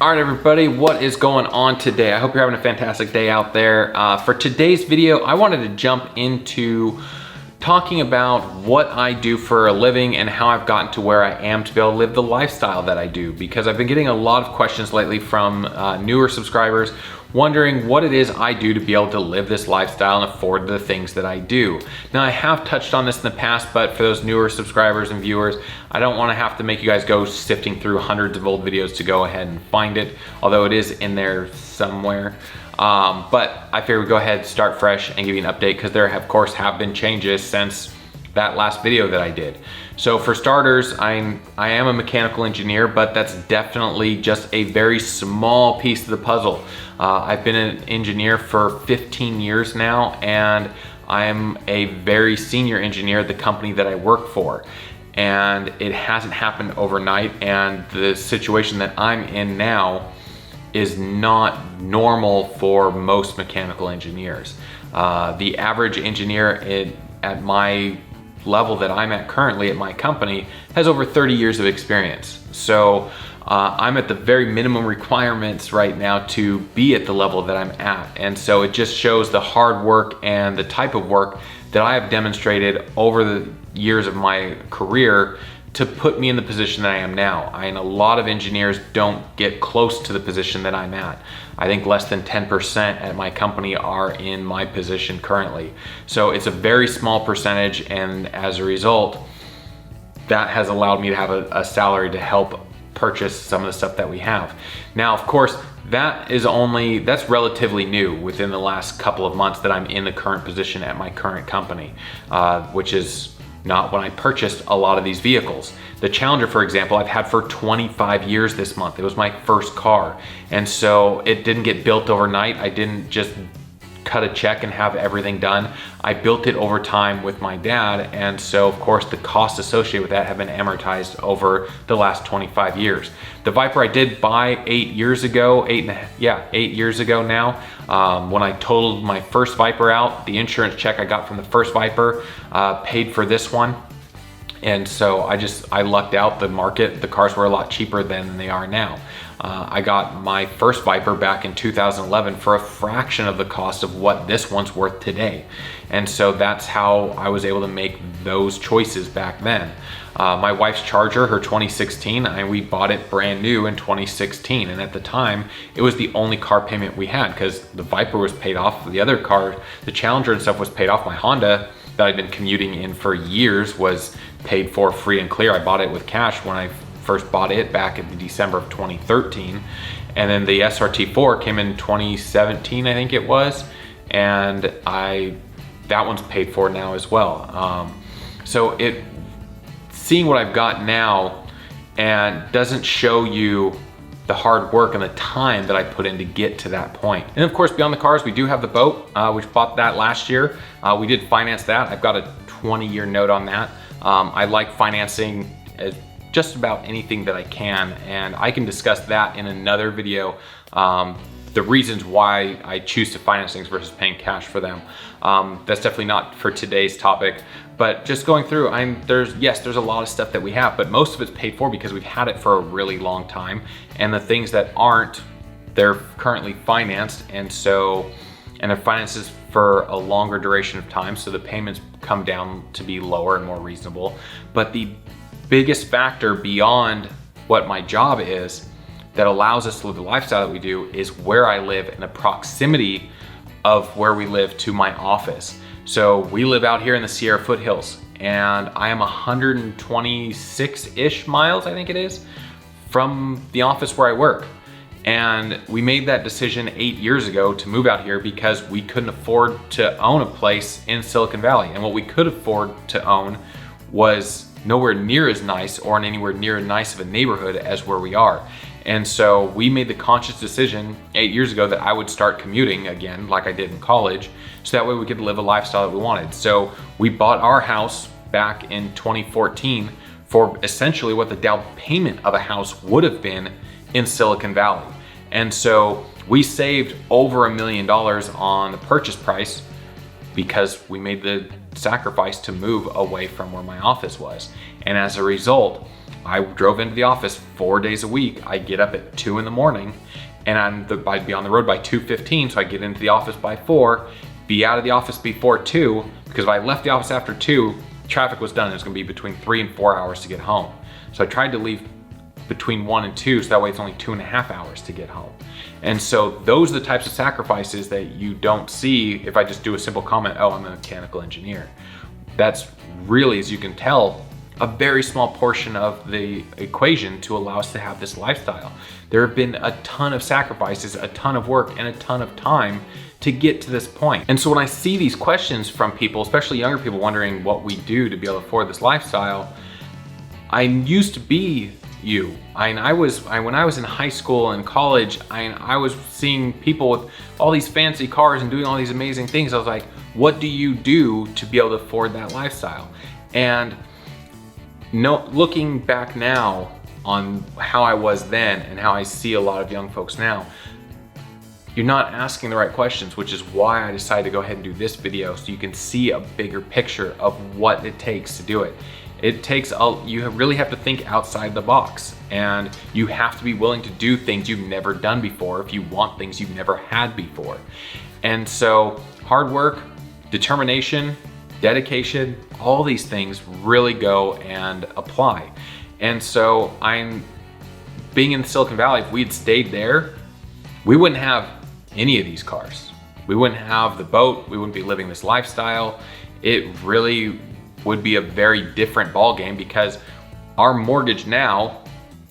All right, everybody, what is going on today? I hope you're having a fantastic day out there. For today's video, I wanted to jump into talking about what I do for a living and how I've gotten to where I am to be able to live the lifestyle that I do, because I've been getting a lot of questions lately from newer subscribers wondering what it is I do to be able to live this lifestyle and afford the things that I do. Now, I have touched on this in the past, but for those newer subscribers and viewers, I don't want to have to make you guys go sifting through hundreds of old videos to go ahead and find it, although it is in there somewhere. But I figured we'd go ahead, start fresh, and give you an update, because there of course have been changes since that last video that I did. So for starters, I am a mechanical engineer, but that's definitely just a very small piece of the puzzle. I've been an engineer for 15 years now, and I'm a very senior engineer at the company that I work for. And it hasn't happened overnight, and the situation that I'm in now is not normal for most mechanical engineers. The average engineer at my level that I'm at currently at my company has over 30 years of experience. So I'm at the very minimum requirements right now to be at the level that I'm at. And so it just shows the hard work and the type of work that I have demonstrated over the years of my career to put me in the position that I am now. And a lot of engineers don't get close to the position that I'm at. I think less than 10% at my company are in my position currently. So it's a very small percentage, and as a result, that has allowed me to have a salary to help purchase some of the stuff that we have. Now, of course, that's relatively new within the last couple of months that I'm in the current position at my current company, which is not when I purchased a lot of these vehicles. The Challenger, for example, I've had for 25 years this month. It was my first car. And so it didn't get built overnight. I didn't just cut a check and have everything done. I built it over time with my dad. And so of course the costs associated with that have been amortized over the last 25 years. The Viper I did buy 8 years ago, 8 years ago now. When I totaled my first Viper out, the insurance check I got from the first Viper paid for this one. And so I lucked out. The cars were a lot cheaper than they are now. I got my first Viper back in 2011 for a fraction of the cost of what this one's worth today. And so that's how I was able to make those choices back then. My wife's Charger, her 2016, we bought it brand new in 2016. And at the time, it was the only car payment we had, because the Viper was paid off. The other car, the Challenger and stuff, was paid off. My Honda that I'd been commuting in for years was paid for free and clear. I bought it with cash when I first bought it back in December of 2013. And then the SRT4 came in 2017, I think it was. And that one's paid for now as well. So seeing what I've got now and doesn't show you the hard work and the time that I put in to get to that point. And of course, beyond the cars, we do have the boat. We bought that last year. We did finance that. I've got a 20-year note on that. I like financing just about anything that I can, and I can discuss that in another video. The reasons why I choose to finance things versus paying cash for them. That's definitely not for today's topic, but just going through, there's a lot of stuff that we have, but most of it's paid for because we've had it for a really long time. And the things that aren't, they're currently financed, and they're finances for a longer duration of time, so the payments come down to be lower and more reasonable. But the biggest factor beyond what my job is that allows us to live the lifestyle that we do is where I live and the proximity of where we live to my office. So we live out here in the Sierra foothills, and I am 126-ish miles, I think it is, from the office where I work. And we made that decision 8 years ago to move out here because we couldn't afford to own a place in Silicon Valley. And what we could afford to own was nowhere near as nice or in anywhere near as nice of a neighborhood as where we are. And so we made the conscious decision 8 years ago that I would start commuting again like I did in college, so that way we could live a lifestyle that we wanted. So we bought our house back in 2014 for essentially what the down payment of a house would have been in Silicon Valley. And so we saved over $1 million on the purchase price because we made the sacrifice to move away from where my office was. And as a result, I drove into the office 4 days a week. I get up at 2 in the morning and I'd be on the road by 2:15. So I get into the office by 4, be out of the office before 2, because if I left the office after 2, traffic was done. It was gonna be between 3 and 4 hours to get home. So I tried to leave between 1 and 2, so that way it's only 2.5 hours to get home. And so those are the types of sacrifices that you don't see if I just do a simple comment, oh, I'm a mechanical engineer. That's really, as you can tell, a very small portion of the equation to allow us to have this lifestyle. There have been a ton of sacrifices, a ton of work, and a ton of time to get to this point. And so when I see these questions from people, especially younger people wondering what we do to be able to afford this lifestyle, I used to be you. When I was in high school and college, I was seeing people with all these fancy cars and doing all these amazing things. I was like, what do you do to be able to afford that lifestyle? And looking back now on how I was then and how I see a lot of young folks now, you're not asking the right questions, which is why I decided to go ahead and do this video so you can see a bigger picture of what it takes to do it. You really have to think outside the box, and you have to be willing to do things you've never done before if you want things you've never had before. And so hard work, determination, dedication, all these things really go and apply. And so being in Silicon Valley, if we'd stayed there, we wouldn't have any of these cars. We wouldn't have the boat, we wouldn't be living this lifestyle. It really would be a very different ball game, because our mortgage now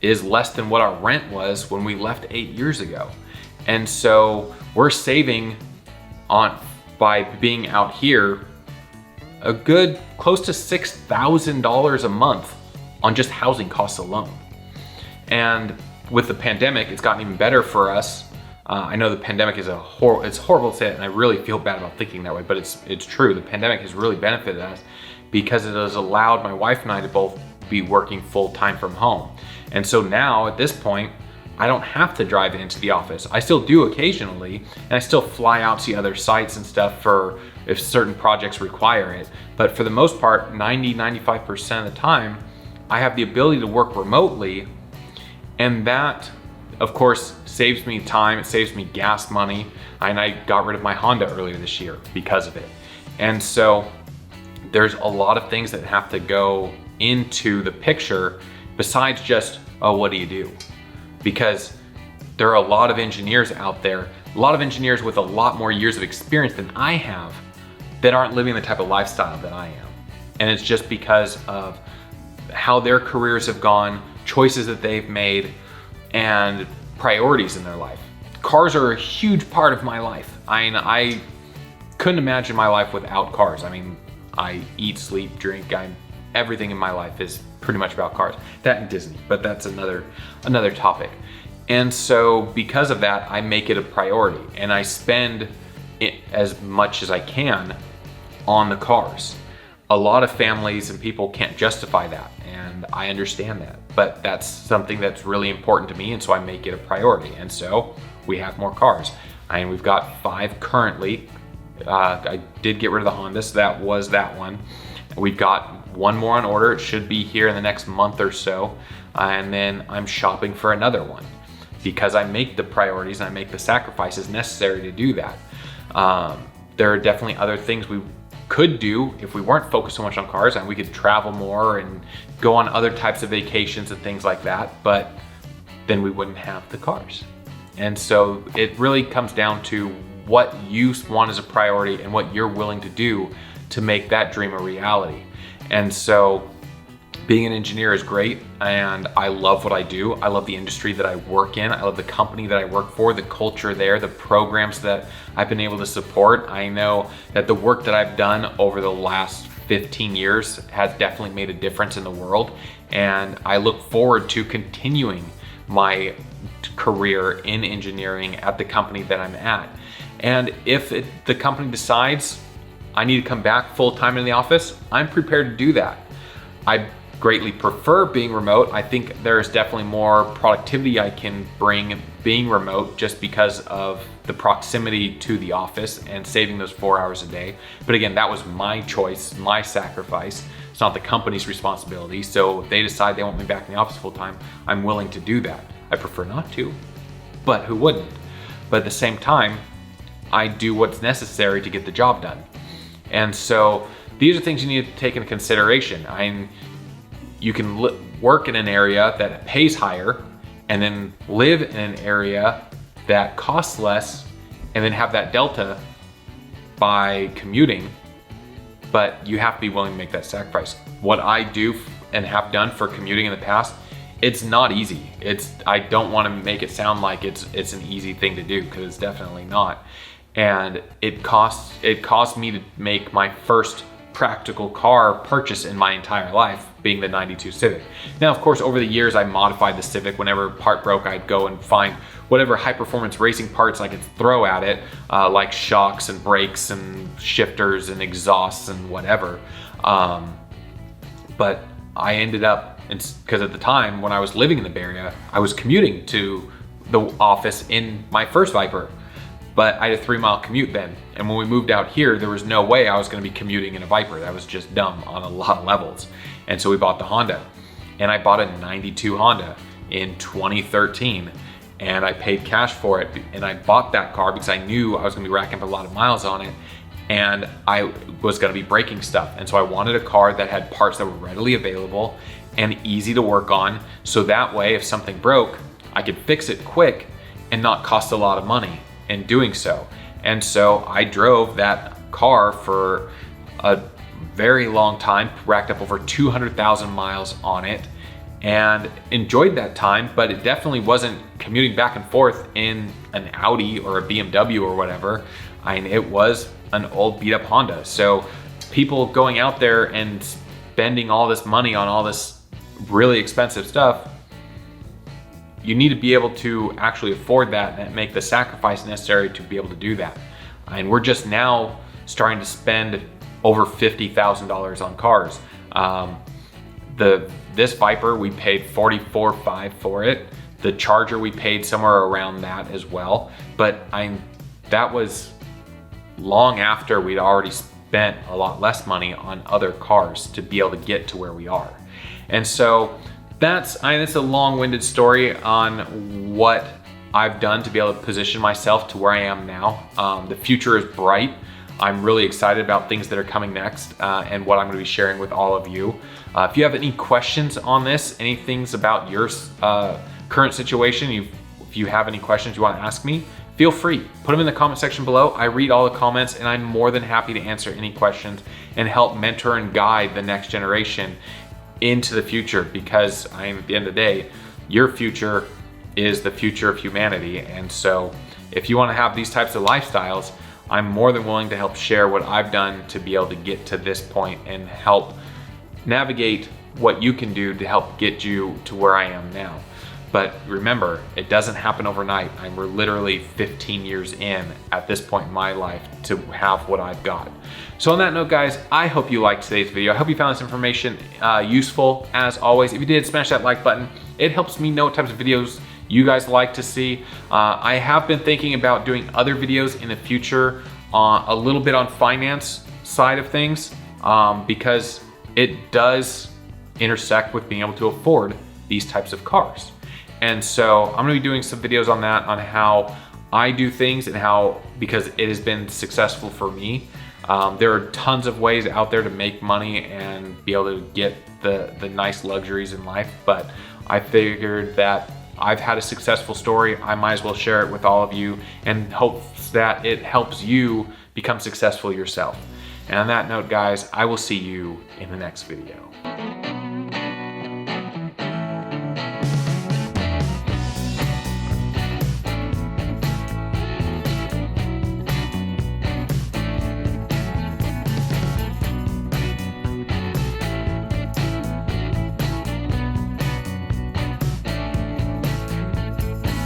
is less than what our rent was when we left 8 years ago. And so we're saving by being out here a good close to $6,000 a month on just housing costs alone. And with the pandemic, it's gotten even better for us. I know the pandemic is it's horrible to say it, and I really feel bad about thinking that way, but it's true. The pandemic has really benefited us because it has allowed my wife and I to both be working full time from home. And so now at this point, I don't have to drive into the office. I still do occasionally, and I still fly out to other sites and stuff for if certain projects require it. But for the most part, 95% of the time, I have the ability to work remotely, and that, of course, saves me time, it saves me gas money, and I got rid of my Honda earlier this year because of it. And so there's a lot of things that have to go into the picture besides just, oh, what do you do? Because there are a lot of engineers out there, a lot of engineers with a lot more years of experience than I have that aren't living the type of lifestyle that I am. And it's just because of how their careers have gone, choices that they've made, and priorities in their life. Cars are a huge part of my life. I couldn't imagine my life without cars. I mean, I eat, sleep, drink, everything in my life is pretty much about cars. That and Disney, but that's another topic. And so because of that, I make it a priority, and I spend as much as I can on the cars. A lot of families and people can't justify that, and I understand that, but that's something that's really important to me, and so I make it a priority. And so we have more cars. We've got 5 currently. I did get rid of the Honda, so that was that one. We've got 1 more on order. It should be here in the next month or so. And then I'm shopping for another one because I make the priorities and I make the sacrifices necessary to do that. There are definitely other things we could do if we weren't focused so much on cars, and we could travel more and go on other types of vacations and things like that, but then we wouldn't have the cars. And so it really comes down to what you want as a priority and what you're willing to do to make that dream a reality. And so being an engineer is great, and I love what I do. I love the industry that I work in. I love the company that I work for, the culture there, the programs that I've been able to support. I know that the work that I've done over the last 15 years has definitely made a difference in the world, and I look forward to continuing my career in engineering at the company that I'm at. And if the company decides I need to come back full-time in the office, I'm prepared to do that. I greatly prefer being remote. I think there's definitely more productivity I can bring being remote just because of the proximity to the office and saving those 4 hours a day. But again, that was my choice, my sacrifice. It's not the company's responsibility. So if they decide they want me back in the office full time, I'm willing to do that. I prefer not to, but who wouldn't? But at the same time, I do what's necessary to get the job done. And so these are things you need to take into consideration. You can work in an area that pays higher and then live in an area that costs less and then have that delta by commuting, but you have to be willing to make that sacrifice. What I do and have done for commuting in the past, it's not easy. I don't want to make it sound like it's an easy thing to do, because it's definitely not. And it cost me to make my first practical car purchase in my entire life, being the 92 Civic. Now, of course, over the years, I modified the Civic. Whenever a part broke, I'd go and find whatever high performance racing parts I could throw at it, like shocks and brakes and shifters and exhausts and whatever. But I ended up, because at the time when I was living in the Bay Area, I was commuting to the office in my first Viper. But I had a 3-mile commute then. And when we moved out here, there was no way I was gonna be commuting in a Viper. That was just dumb on a lot of levels. And so we bought the Honda. And I bought a 92 Honda in 2013. And I paid cash for it. And I bought that car because I knew I was gonna be racking up a lot of miles on it. And I was gonna be breaking stuff. And so I wanted a car that had parts that were readily available and easy to work on. So that way, if something broke, I could fix it quick and not cost a lot of money in doing so. And so I drove that car for a very long time, racked up over 200,000 miles on it, and enjoyed that time, but it definitely wasn't commuting back and forth in an Audi or a BMW or whatever. It was an old beat up Honda. So people going out there and spending all this money on all this really expensive stuff, you need to be able to actually afford that and make the sacrifice necessary to be able to do that. And we're just now starting to spend over $50,000 on cars. This Viper, we paid $44,500 for it. The Charger, we paid somewhere around that as well. But that was long after we'd already spent a lot less money on other cars to be able to get to where we are. And so that's a long-winded story on what I've done to be able to position myself to where I am now. The future is bright. I'm really excited about things that are coming next and what I'm going to be sharing with all of you. If you have any questions on this, any things about your current situation, if you have any questions you want to ask me, feel free. Put them in the comment section below. I read all the comments and I'm more than happy to answer any questions and help mentor and guide the next generation into the future, because at the end of the day, your future is the future of humanity. And so if you want to have these types of lifestyles, I'm more than willing to help share what I've done to be able to get to this point and help navigate what you can do to help get you to where I am now. But remember, it doesn't happen overnight. We're literally 15 years in at this point in my life to have what I've got. So on that note, guys, I hope you liked today's video. I hope you found this information useful. As always, if you did, smash that like button. It helps me know what types of videos you guys like to see. I have been thinking about doing other videos in the future, a little bit on finance side of things, because it does intersect with being able to afford these types of cars. And so I'm gonna be doing some videos on that, on how I do things and how, because it has been successful for me. There are tons of ways out there to make money and be able to get the nice luxuries in life, but I figured that I've had a successful story. I might as well share it with all of you and hopes that it helps you become successful yourself. And on that note, guys, I will see you in the next video.